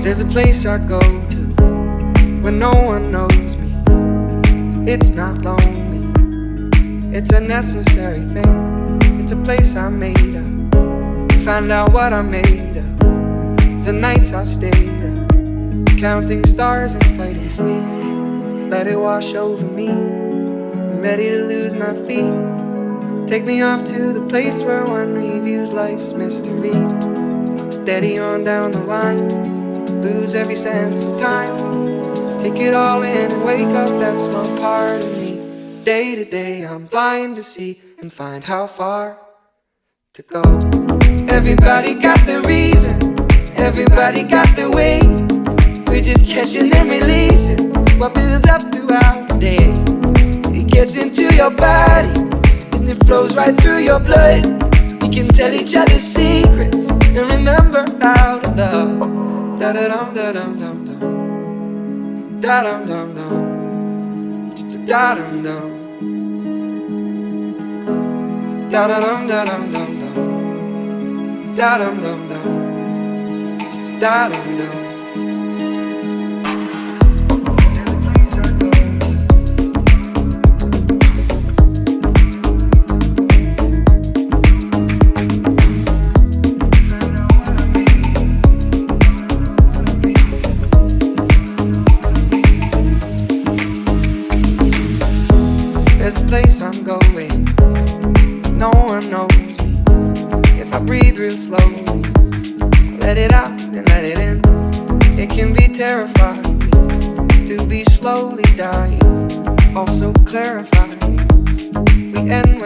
There's a place I go to when no one knows me. It's not lonely, it's a necessary thing. It's a place I made up, find out what I made of. The nights I've stayed up, counting stars and fighting sleep. Let it wash over me, I'm ready to lose my feet. Take me off to the place where one reviews life's mystery. Steady on down the line, lose every sense of time. Take it all in and wake up that small part of me. Day to day I'm blind to see and find how far to go. Everybody got their reason, everybody got their way. We're just catching and releasing what builds up throughout the day. It gets into your body and it flows right through your blood. We can tell each other secrets and remember how to love. Da da dum da dum dum dum, da dum dum dum, da dum dum, da da dum da dum dum dum, da dum dum dum, da dum dum. There's a place I'm going, no one knows me. If I breathe real slowly, let it out and let it in. It can be terrifying to be slowly dying, also clarifying. We end